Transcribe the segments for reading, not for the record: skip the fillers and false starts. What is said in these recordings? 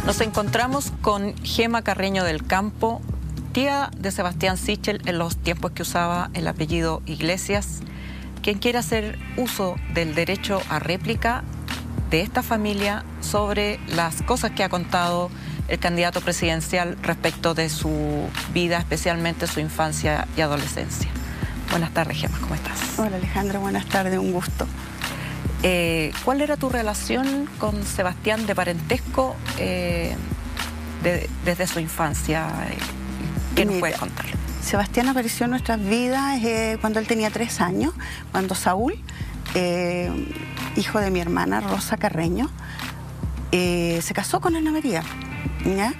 Nos encontramos con Gema Carreño del Campo, tía de Sebastián Sichel en los tiempos que usaba el apellido Iglesias, quien quiere hacer uso del derecho a réplica de esta familia sobre las cosas que ha contado el candidato presidencial respecto de su vida, especialmente su infancia y adolescencia. Buenas tardes, Gema, ¿cómo estás? Hola, Alejandra, buenas tardes, un gusto. ¿Cuál era tu relación con Sebastián de parentesco desde su infancia? ¿Qué nos puedes contar? Sebastián apareció en nuestras vidas cuando él tenía 3 años, cuando Saúl, hijo de mi hermana Rosa Carreño, se casó con Ana María, ¿ya?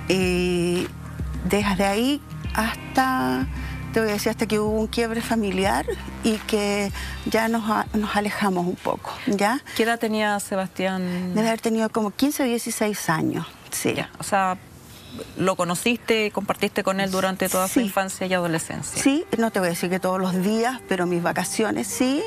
Desde ahí hasta, te voy a decir, hasta que hubo un quiebre familiar y que ya nos alejamos un poco, ¿ya? ¿Qué edad tenía Sebastián? Debe haber tenido como 15 o 16 años, sí. Ya, o sea, ¿lo conociste, compartiste con él durante toda su infancia y adolescencia? Sí, no te voy a decir que todos los días, pero mis vacaciones sí,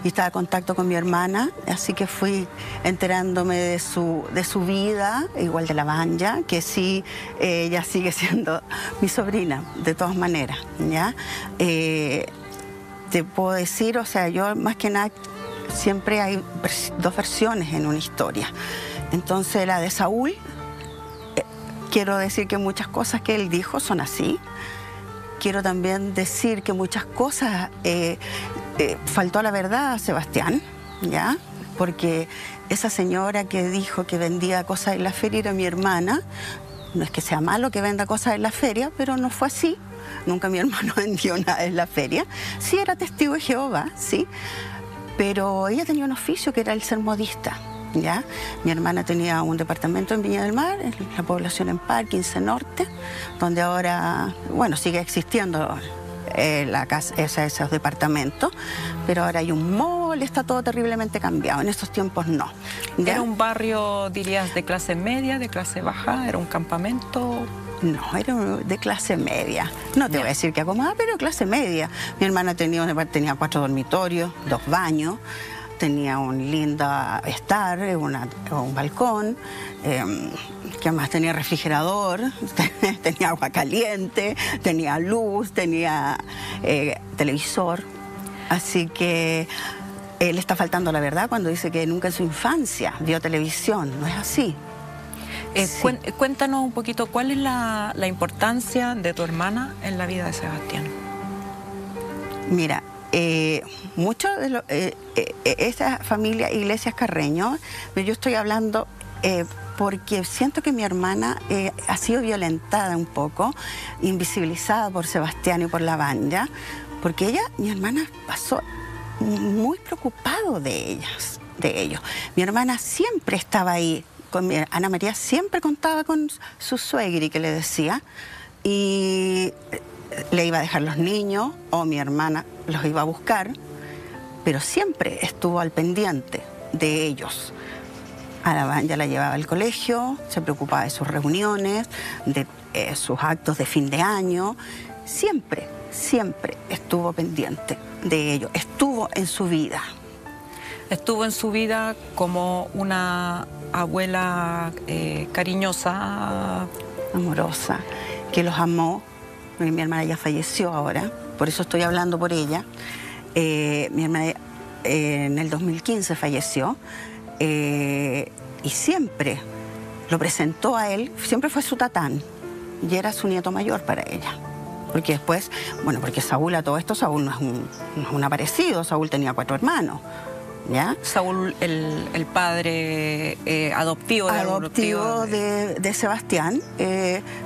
y estaba en contacto con mi hermana, así que fui enterándome de su vida, igual de la Banja, que sí, ella sigue siendo mi sobrina, de todas maneras, ¿ya? Te puedo decir, o sea, yo más que nada, siempre hay 2 versiones en una historia. Entonces, la de Saúl, quiero decir que muchas cosas que él dijo son así. Quiero también decir que muchas cosas faltó a la verdad a Sebastián, ¿ya? Porque esa señora que dijo que vendía cosas en la feria era mi hermana. No es que sea malo que venda cosas en la feria, pero no fue así. Nunca mi hermano vendió nada en la feria. Sí era testigo de Jehová, sí. Pero ella tenía un oficio que era el ser modista, ¿ya? Mi hermana tenía un departamento en Viña del Mar, en la población en Parkinson Norte, donde ahora, bueno, sigue existiendo la casa, esos departamentos, pero ahora hay un mall, está todo terriblemente cambiado. En estos tiempos no, ¿ya? ¿Era un barrio, dirías, de clase media, de clase baja? ¿Era un campamento? No, era de clase media. No te voy a decir que acomodada, pero clase media. Mi hermana tenía 4 dormitorios, 2 baños, tenía un lindo estar, un balcón, ¿qué más? Tenía refrigerador, tenía agua caliente, tenía luz, tenía televisor. Así que él está faltando la verdad cuando dice que nunca en su infancia vio televisión. No es así. Sí. Cuéntanos un poquito, ¿cuál es la importancia de tu hermana en la vida de Sebastián? Mira, mucho de esa familia Iglesias Carreño, yo estoy hablando porque siento que mi hermana ha sido violentada un poco, invisibilizada por Sebastián y por la Banja, porque mi hermana pasó muy preocupado de ellos. Mi hermana siempre estaba ahí, Ana María siempre contaba con su suegri que le decía, y le iba a dejar los niños, o mi hermana los iba a buscar, pero siempre estuvo al pendiente de ellos. A la Banja la llevaba al colegio, se preocupaba de sus reuniones, de sus actos de fin de año. Siempre estuvo pendiente de ellos, estuvo en su vida. Estuvo en su vida como una abuela cariñosa, amorosa, que los amó. Mi hermana ya falleció ahora, por eso estoy hablando por ella. Mi hermana en el 2015 falleció y siempre lo presentó a él, siempre fue su tatán y era su nieto mayor para ella. Porque después, bueno, porque Saúl, a todo esto, Saúl no es un aparecido, Saúl tenía 4 hermanos. ¿Ya? Saúl, el padre adoptivo de Sebastián,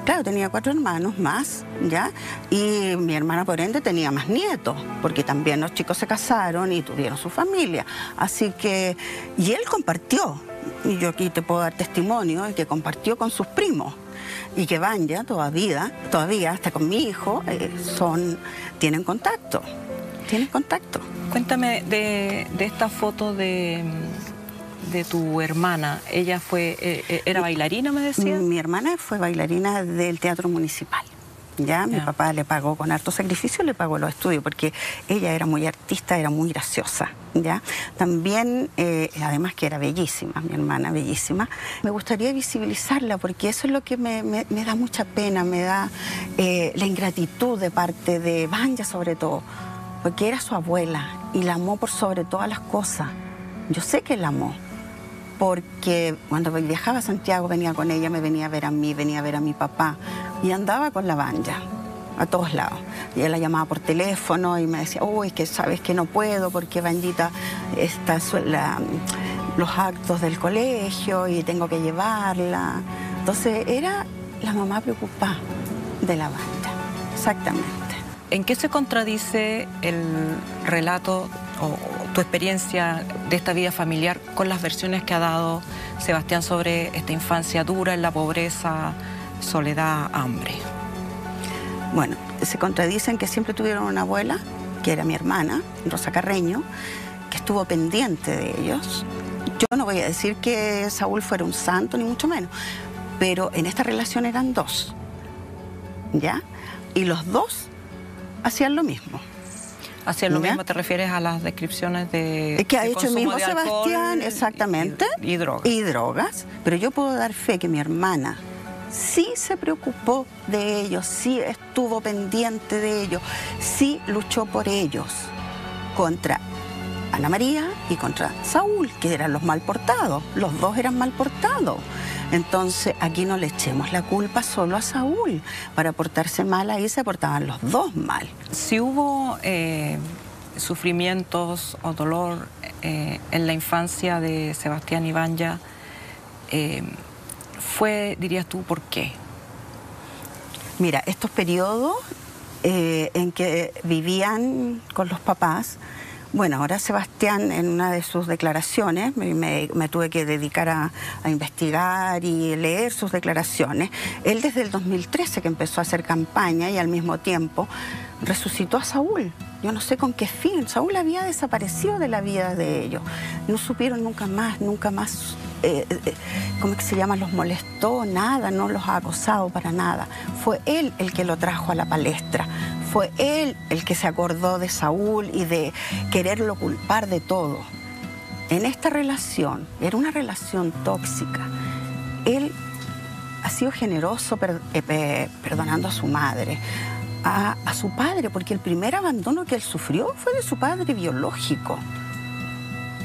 claro, tenía 4 hermanos más, ¿ya? Y mi hermana, por ende, tenía más nietos, porque también los chicos se casaron y tuvieron su familia. Así que, y él compartió, y yo aquí te puedo dar testimonio, de que compartió con sus primos, y que Banja todavía, hasta con mi hijo, tienen contacto. Cuéntame de esta foto de tu hermana. ¿Ella era bailarina, me decías? Mi hermana fue bailarina del Teatro Municipal, ¿ya? Mi papá le pagó con harto sacrificio, le pagó los estudios, porque ella era muy artista, era muy graciosa, ¿ya? También, además que era bellísima, mi hermana, bellísima. Me gustaría visibilizarla, porque eso es lo que me da mucha pena, me da la ingratitud de parte de Vanya, sobre todo, porque era su abuela y la amó por sobre todas las cosas. Yo sé que la amó, porque cuando viajaba a Santiago venía con ella, me venía a ver a mí, venía a ver a mi papá, y andaba con la Vanya a todos lados. Y ella la llamaba por teléfono y me decía, uy, que sabes que no puedo porque Vanyita está los actos del colegio y tengo que llevarla. Entonces era la mamá preocupada de la Vanya, exactamente. ¿En qué se contradice el relato o tu experiencia de esta vida familiar con las versiones que ha dado Sebastián sobre esta infancia dura en la pobreza, soledad, hambre? Bueno, se contradicen que siempre tuvieron una abuela, que era mi hermana, Rosa Carreño, que estuvo pendiente de ellos. Yo no voy a decir que Saúl fuera un santo, ni mucho menos, pero en esta relación eran dos, ¿ya? Y los dos hacían lo mismo. ¿Hacían lo mismo? ¿Te refieres a las descripciones de que ha hecho el mismo de alcohol, Sebastián, exactamente, y drogas? Y drogas, pero yo puedo dar fe que mi hermana sí se preocupó de ellos, sí estuvo pendiente de ellos, sí luchó por ellos contra Ana María y contra Saúl, que eran los mal portados. Los dos eran mal portados. Entonces, aquí no le echemos la culpa solo a Saúl. Para portarse mal, ahí se portaban los dos mal. Si hubo sufrimientos o dolor en la infancia de Sebastián y Vanya, fue, dirías tú, ¿por qué? Mira, estos periodos en que vivían con los papás. Bueno, ahora Sebastián, en una de sus declaraciones, me tuve que dedicar a investigar y leer sus declaraciones. Él desde el 2013 que empezó a hacer campaña y al mismo tiempo resucitó a Saúl. Yo no sé con qué fin. Saúl había desaparecido de la vida de ellos. No supieron nunca más, ¿cómo es que se llama? Los molestó, nada, no los ha acosado para nada. Fue él el que lo trajo a la palestra. Fue él el que se acordó de Saúl y de quererlo culpar de todo. En esta relación, era una relación tóxica, él ha sido generoso perdonando a su madre, a su padre, porque el primer abandono que él sufrió fue de su padre biológico.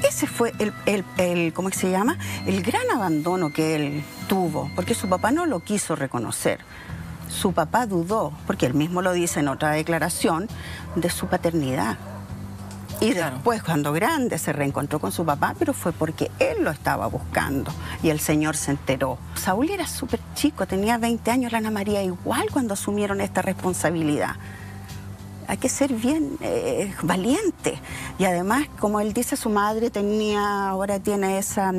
Ese fue ¿cómo se llama? El gran abandono que él tuvo, porque su papá no lo quiso reconocer. Su papá dudó, porque él mismo lo dice en otra declaración, de su paternidad. Y después, cuando grande, se reencontró con su papá, pero fue porque él lo estaba buscando y el Señor se enteró. Saúl era súper chico, tenía 20 años, la Ana María igual cuando asumieron esta responsabilidad. Hay que ser bien valiente. Y además, como él dice, su madre ahora tiene esa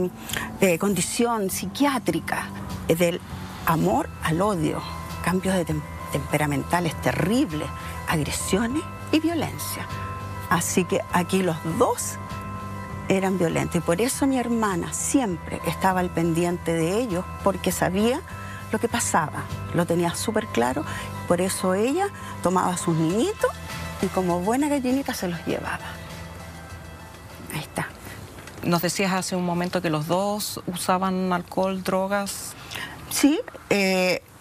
condición psiquiátrica del amor al odio. Cambios temperamentales terribles, agresiones y violencia. Así que aquí los dos eran violentos. Y por eso mi hermana siempre estaba al pendiente de ellos, porque sabía lo que pasaba. Lo tenía súper claro. Por eso ella tomaba a sus niñitos y como buena gallinita se los llevaba. Ahí está. Nos decías hace un momento que los dos usaban alcohol, drogas. Sí,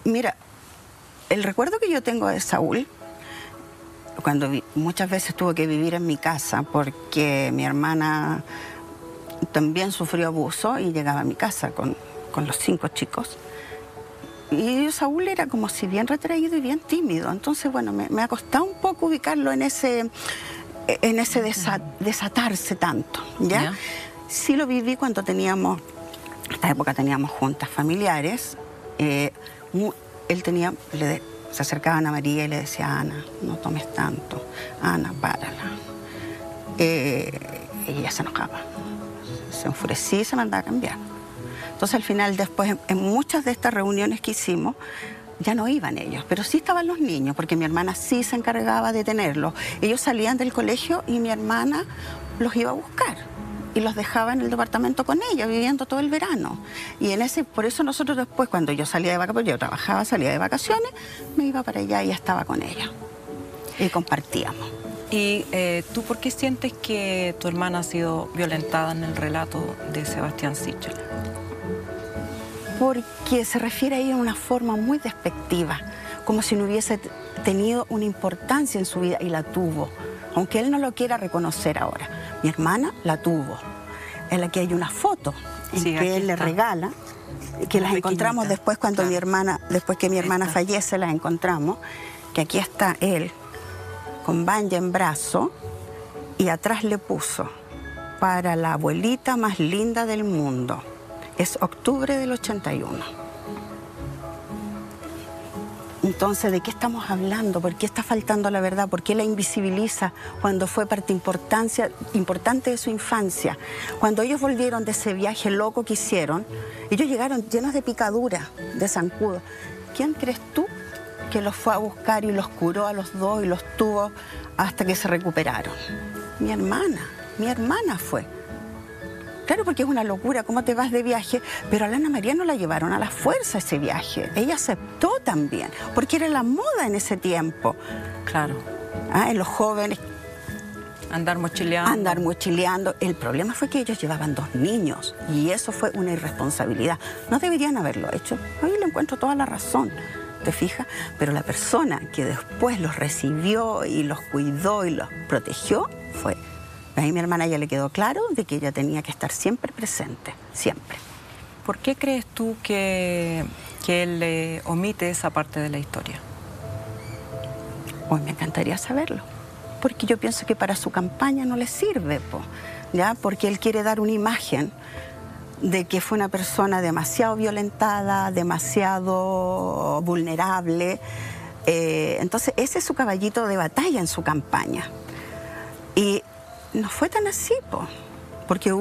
mira, el recuerdo que yo tengo de Saúl, cuando muchas veces tuvo que vivir en mi casa porque mi hermana también sufrió abuso y llegaba a mi casa con los 5 chicos. Y Saúl era como si bien retraído y bien tímido. Entonces, bueno, me ha costado un poco ubicarlo en ese desatarse tanto, ¿ya? Sí lo viví cuando en esta época teníamos juntas familiares. Se acercaba a Ana María y le decía, Ana, no tomes tanto, Ana, párala. Y ella se enojaba, se enfurecía y se mandaba a cambiar. Entonces al final después, en muchas de estas reuniones que hicimos, ya no iban ellos, pero sí estaban los niños, porque mi hermana sí se encargaba de tenerlos. Ellos salían del colegio y mi hermana los iba a buscar. y los dejaba en el departamento con ella, viviendo todo el verano. Y por eso nosotros después, cuando yo salía de vacaciones, yo trabajaba, salía de vacaciones, me iba para allá y estaba con ella. Y compartíamos. ¿Y tú por qué sientes que tu hermana ha sido violentada en el relato de Sebastián Sichel? Porque se refiere a ella de una forma muy despectiva, como si no hubiese tenido una importancia en su vida, y la tuvo, aunque él no lo quiera reconocer ahora. Mi hermana la tuvo. En la que hay una foto en que él le regala, que las encontramos después cuando claro. Después que mi hermana fallece, las encontramos, que aquí está él con Vanya en brazo y atrás le puso: para la abuelita más linda del mundo. Es octubre del 81. Entonces, ¿de qué estamos hablando? ¿Por qué está faltando la verdad? ¿Por qué la invisibiliza cuando fue parte importante de su infancia? Cuando ellos volvieron de ese viaje loco que hicieron, ellos llegaron llenos de picaduras, de zancudo. ¿Quién crees tú que los fue a buscar y los curó a los dos y los tuvo hasta que se recuperaron? Mi hermana fue. Claro, porque es una locura, ¿cómo te vas de viaje? Pero a la Ana María no la llevaron a la fuerza ese viaje. Ella aceptó también, porque era la moda en ese tiempo. Claro. En los jóvenes. Andar mochileando. Andar mochileando. El problema fue que ellos llevaban 2 niños y eso fue una irresponsabilidad. No deberían haberlo hecho. Ahí le encuentro toda la razón, ¿te fijas? Pero la persona que después los recibió y los cuidó y los protegió fue... Ahí a mi hermana ya le quedó claro de que ella tenía que estar siempre presente, siempre. ¿Por qué crees tú que él le omite esa parte de la historia? Pues me encantaría saberlo, porque yo pienso que para su campaña no le sirve, ¿ya? Porque él quiere dar una imagen de que fue una persona demasiado violentada, demasiado vulnerable. Entonces ese es su caballito de batalla en su campaña. Y no fue tan así, porque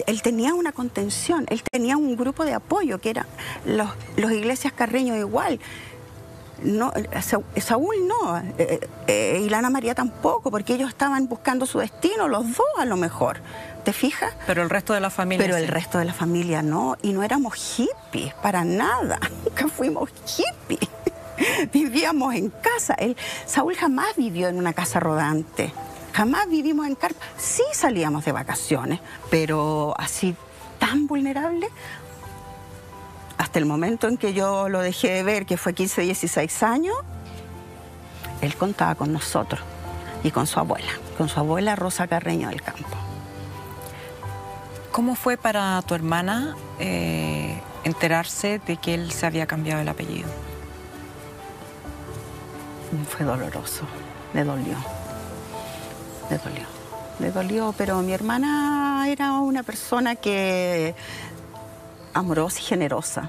él tenía una contención, él tenía un grupo de apoyo que eran los Iglesias Carreño igual. No, Saúl no, y la Ana María tampoco, porque ellos estaban buscando su destino, los dos a lo mejor, ¿te fijas? Pero el resto de la familia Pero sí. El resto de la familia no, y no éramos hippies, para nada, nunca fuimos hippies. Vivíamos en casa. Saúl jamás vivió en una casa rodante. Jamás vivimos en carpa. Sí salíamos de vacaciones, pero así tan vulnerable. Hasta el momento en que yo lo dejé de ver, que fue 15, 16 años, él contaba con nosotros y con su abuela Rosa Carreño del Campo. ¿Cómo fue para tu hermana enterarse de que él se había cambiado el apellido? Fue doloroso, le dolió. Le dolió, pero mi hermana era una persona que amorosa y generosa.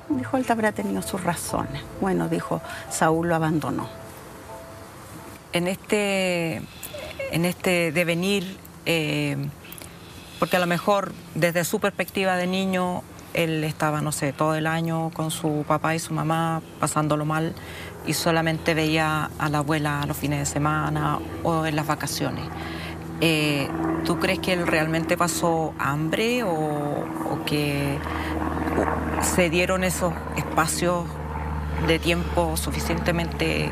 Dijo, él habrá tenido sus razones. Bueno, dijo, Saúl lo abandonó. En este devenir, porque a lo mejor desde su perspectiva de niño, él estaba, no sé, todo el año con su papá y su mamá pasándolo mal y solamente veía a la abuela los fines de semana o en las vacaciones. ¿Tú crees que él realmente pasó hambre o que se dieron esos espacios de tiempo suficientemente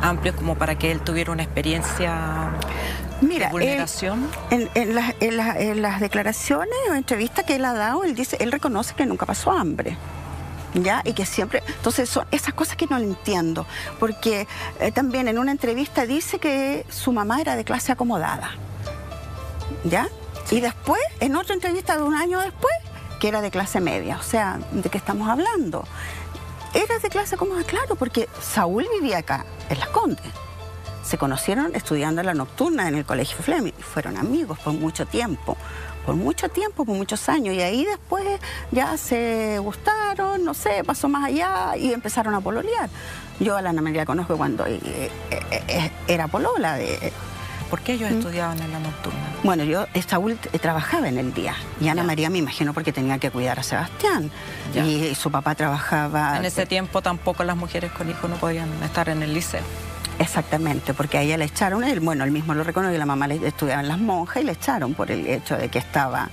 amplios como para que él tuviera una experiencia de vulneración? En las declaraciones o entrevistas que él ha dado, él reconoce que nunca pasó hambre. ¿Ya? Y que siempre... Entonces son esas cosas que no le entiendo, porque también en una entrevista dice que su mamá era de clase acomodada, ¿ya? Sí. Y después, en otra entrevista de un año después, que era de clase media. O sea, ¿de qué estamos hablando? Era de clase acomodada, claro, porque Saúl vivía acá, en Las Condes. Se conocieron estudiando en la nocturna en el Colegio Fleming y fueron amigos por mucho tiempo. Por muchos años, y ahí después ya se gustaron, no sé, pasó más allá y empezaron a pololear. Yo a la Ana María conozco cuando era polola. ¿Por qué ellos estudiaban en la nocturna? Bueno, Saúl trabajaba en el día y Ana María me imagino porque tenía que cuidar a Sebastián. Ya. Y su papá trabajaba... En ese tiempo tampoco las mujeres con hijos no podían estar en el liceo. Exactamente, porque a ella le echaron, él mismo lo reconoce, que la mamá estudiaba en las monjas y le echaron por el hecho de que estaba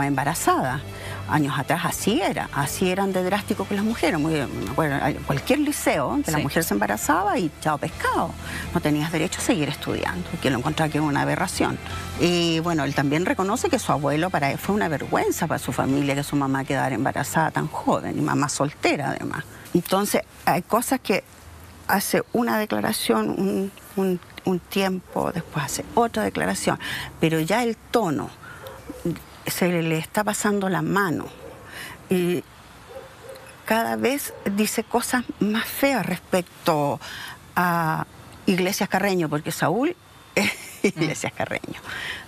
embarazada. Años atrás así eran de drástico con las mujeres. Me acuerdo, cualquier liceo, que la mujer se embarazaba y chao pescado. No tenías derecho a seguir estudiando, que lo encontraba que era una aberración. Y bueno, él también reconoce que su abuelo para él fue una vergüenza para su familia que su mamá quedara embarazada tan joven, y mamá soltera además. Entonces hay cosas que hace una declaración un tiempo, después hace otra declaración, pero ya el tono se le está pasando la mano y cada vez dice cosas más feas respecto a Iglesias Carreño, porque Saúl es Iglesias Carreño.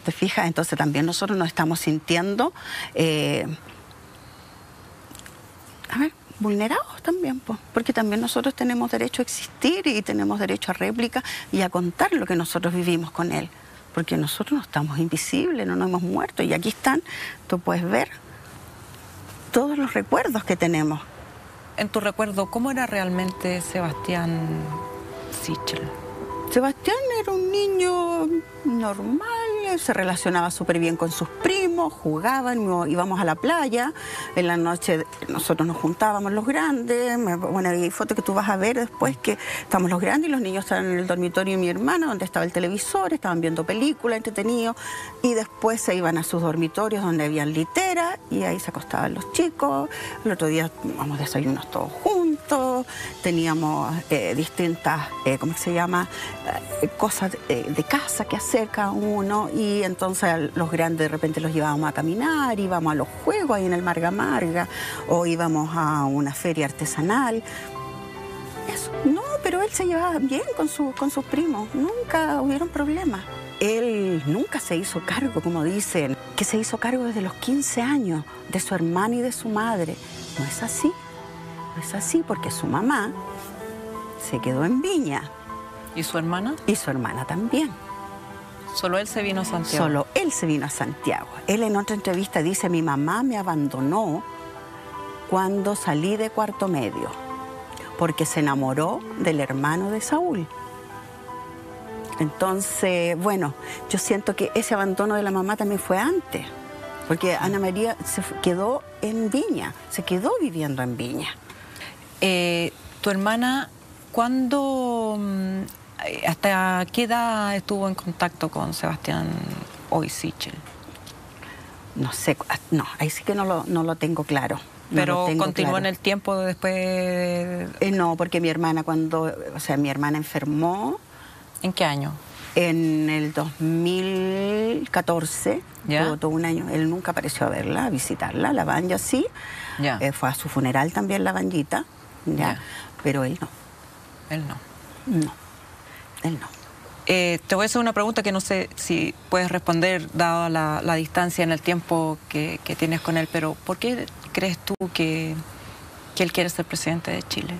¿Te fijas? Entonces también nosotros nos estamos sintiendo vulnerados también, porque también nosotros tenemos derecho a existir y tenemos derecho a réplica y a contar lo que nosotros vivimos con él. Porque nosotros no estamos invisibles, no nos hemos muerto. Y aquí están, tú puedes ver todos los recuerdos que tenemos. En tu recuerdo, ¿cómo era realmente Sebastián Sichel? Sebastián era un niño normal, se relacionaba súper bien con sus primos, jugaban, íbamos a la playa, en la noche nosotros nos juntábamos los grandes, bueno, hay fotos que tú vas a ver después que estamos los grandes y los niños estaban en el dormitorio de mi hermana, donde estaba el televisor, estaban viendo películas, entretenidos, y después se iban a sus dormitorios donde habían literas y ahí se acostaban los chicos. El otro día tomamos desayunos todos juntos, teníamos distintas, ¿cómo se llama?, cosas de casa que hacer cada uno, y entonces los grandes de repente los llevábamos a caminar, íbamos a los juegos ahí en el Marga Marga, o íbamos a una feria artesanal. Eso, no, pero él se llevaba bien con sus primos, nunca hubieron problemas. Él nunca se hizo cargo, como dicen, que se hizo cargo desde los 15 años de su hermana y de su madre. No es así, no es así, porque su mamá se quedó en Viña. ¿Y su hermana? Y su hermana también. ¿Solo él se vino a Santiago? Solo él se vino a Santiago. Él en otra entrevista dice, mi mamá me abandonó cuando salí de cuarto medio, porque se enamoró del hermano de Saúl. Entonces, bueno, yo siento que ese abandono de la mamá también fue antes, porque Ana María se quedó en Viña, se quedó viviendo en Viña. ¿Tu hermana cuándo... ¿Hasta qué edad estuvo en contacto con Sebastián hoy Sichel? No sé, no, ahí sí que no lo tengo claro. ¿Pero continuó en el tiempo después? No, porque mi hermana mi hermana enfermó. ¿En qué año? En el 2014, tuvo todo un año. Él nunca apareció a verla, a visitarla, la Banja sí. Fue a su funeral también la Banjita, pero él no. Él no. No. Él no. Te voy a hacer una pregunta que no sé si puedes responder, dada la distancia en el tiempo que tienes con él, pero ¿por qué crees tú que él quiere ser presidente de Chile?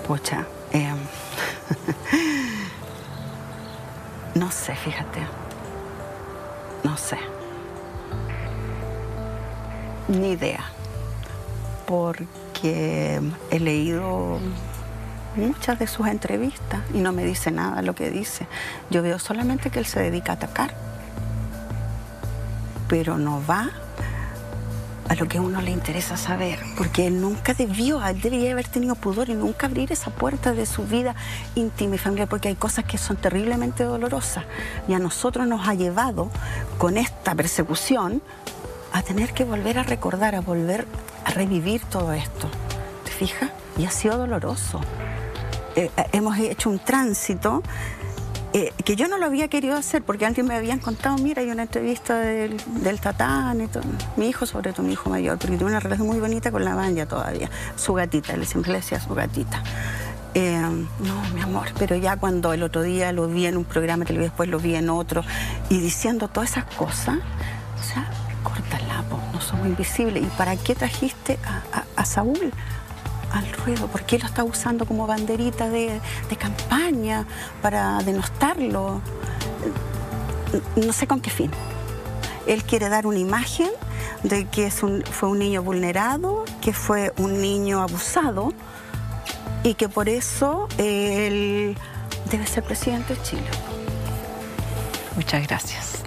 Pucha, no sé, fíjate. No sé. Ni idea. Porque he leído muchas de sus entrevistas y no me dice nada lo que dice. Yo veo solamente que él se dedica a atacar, pero no va a lo que a uno le interesa saber, porque él nunca él debería haber tenido pudor y nunca abrir esa puerta de su vida íntima y familiar, porque hay cosas que son terriblemente dolorosas y a nosotros nos ha llevado con esta persecución a tener que volver a recordar, a volver a revivir todo esto. ¿Te fijas? Y ha sido doloroso. Hemos hecho un tránsito que yo no lo había querido hacer, porque antes me habían contado, mira, hay una entrevista del Tatán y todo. Mi hijo, sobre todo mi hijo mayor, porque tiene una relación muy bonita con la Banja todavía. Su gatita, él siempre le decía su gatita. No, mi amor, pero ya cuando el otro día lo vi en un programa de televisión, después lo vi en otro, y diciendo todas esas cosas, o sea, córtala, no somos invisibles. ¿Y para qué trajiste a Saúl al ruedo? ¿Por qué lo está usando como banderita de campaña para denostarlo? No sé con qué fin. Él quiere dar una imagen de que fue un niño vulnerado, que fue un niño abusado, y que por eso él debe ser presidente de Chile. Muchas gracias.